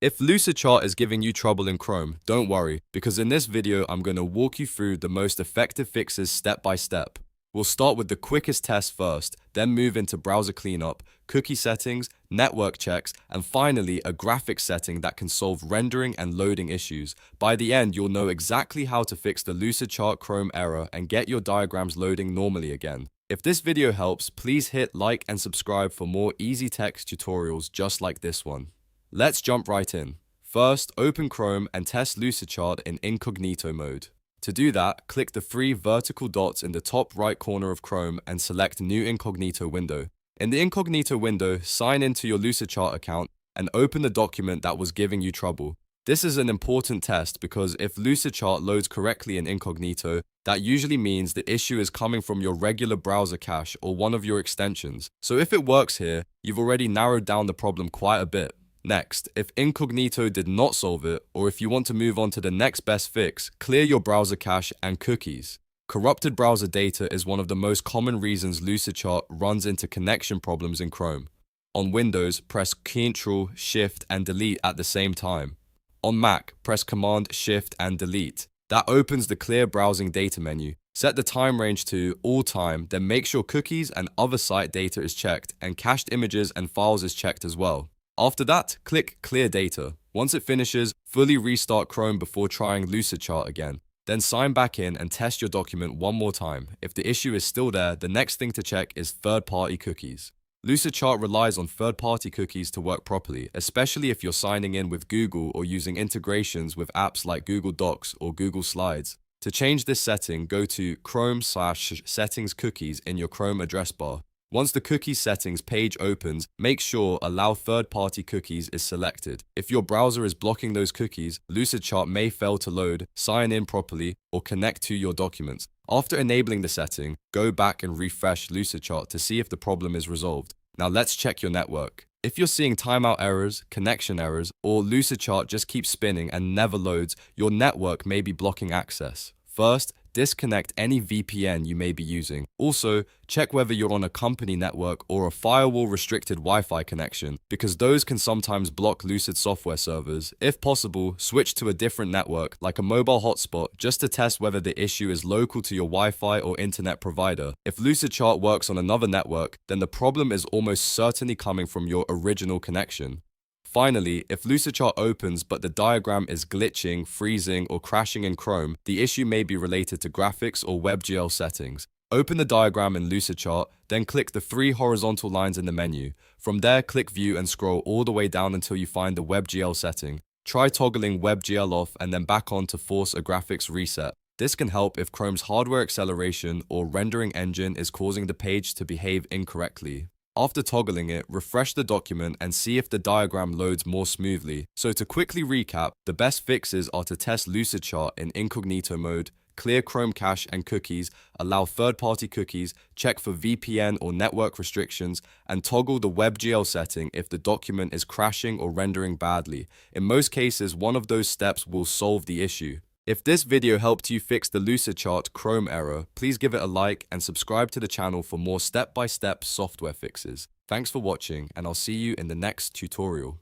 If Lucidchart is giving you trouble in Chrome, don't worry, because in this video I'm going to walk you through the most effective fixes step by step. We'll start with the quickest test first, then move into browser cleanup, cookie settings, network checks, and finally a graphics setting that can solve rendering and loading issues. By the end, you'll know exactly how to fix the Lucidchart Chrome error and get your diagrams loading normally again. If this video helps, please hit like and subscribe for more easy tech tutorials just like this one. Let's jump right in. First, open Chrome and test Lucidchart in Incognito mode. To do that, click the three vertical dots in the top right corner of Chrome and select New Incognito window. In the Incognito window, sign into your Lucidchart account and open the document that was giving you trouble. This is an important test because if Lucidchart loads correctly in Incognito, that usually means the issue is coming from your regular browser cache or one of your extensions. So if it works here, you've already narrowed down the problem quite a bit. Next, if Incognito did not solve it, or if you want to move on to the next best fix, clear your browser cache and cookies. Corrupted browser data is one of the most common reasons Lucidchart runs into connection problems in Chrome. On Windows, press Ctrl, Shift, and Delete at the same time. On Mac, press Command, Shift, and Delete. That opens the Clear Browsing Data menu. Set the time range to all time, then make sure cookies and other site data is checked, and cached images and files is checked as well. After that, click Clear Data. Once it finishes, fully restart Chrome before trying Lucidchart again. Then sign back in and test your document one more time. If the issue is still there, the next thing to check is third-party cookies. Lucidchart relies on third-party cookies to work properly, especially if you're signing in with Google or using integrations with apps like Google Docs or Google Slides. To change this setting, go to Chrome/Settings Cookies in your Chrome address bar. Once the cookie settings page opens, make sure Allow Third-Party Cookies is selected. If your browser is blocking those cookies, Lucidchart may fail to load, sign in properly, or connect to your documents. After enabling the setting, go back and refresh Lucidchart to see if the problem is resolved. Now let's check your network. If you're seeing timeout errors, connection errors, or Lucidchart just keeps spinning and never loads, your network may be blocking access. First, disconnect any VPN you may be using. Also, check whether you're on a company network or a firewall-restricted Wi-Fi connection, because those can sometimes block Lucid software servers. If possible, switch to a different network, like a mobile hotspot, just to test whether the issue is local to your Wi-Fi or internet provider. If Lucidchart works on another network, then the problem is almost certainly coming from your original connection. Finally, if Lucidchart opens but the diagram is glitching, freezing, or crashing in Chrome, the issue may be related to graphics or WebGL settings. Open the diagram in Lucidchart, then click the three horizontal lines in the menu. From there, click View and scroll all the way down until you find the WebGL setting. Try toggling WebGL off and then back on to force a graphics reset. This can help if Chrome's hardware acceleration or rendering engine is causing the page to behave incorrectly. After toggling it, refresh the document and see if the diagram loads more smoothly. So to quickly recap, the best fixes are to test Lucidchart in Incognito mode, clear Chrome cache and cookies, allow third-party cookies, check for VPN or network restrictions, and toggle the WebGL setting if the document is crashing or rendering badly. In most cases, one of those steps will solve the issue. If this video helped you fix the Lucidchart Chrome error, please give it a like and subscribe to the channel for more step-by-step software fixes. Thanks for watching, and I'll see you in the next tutorial.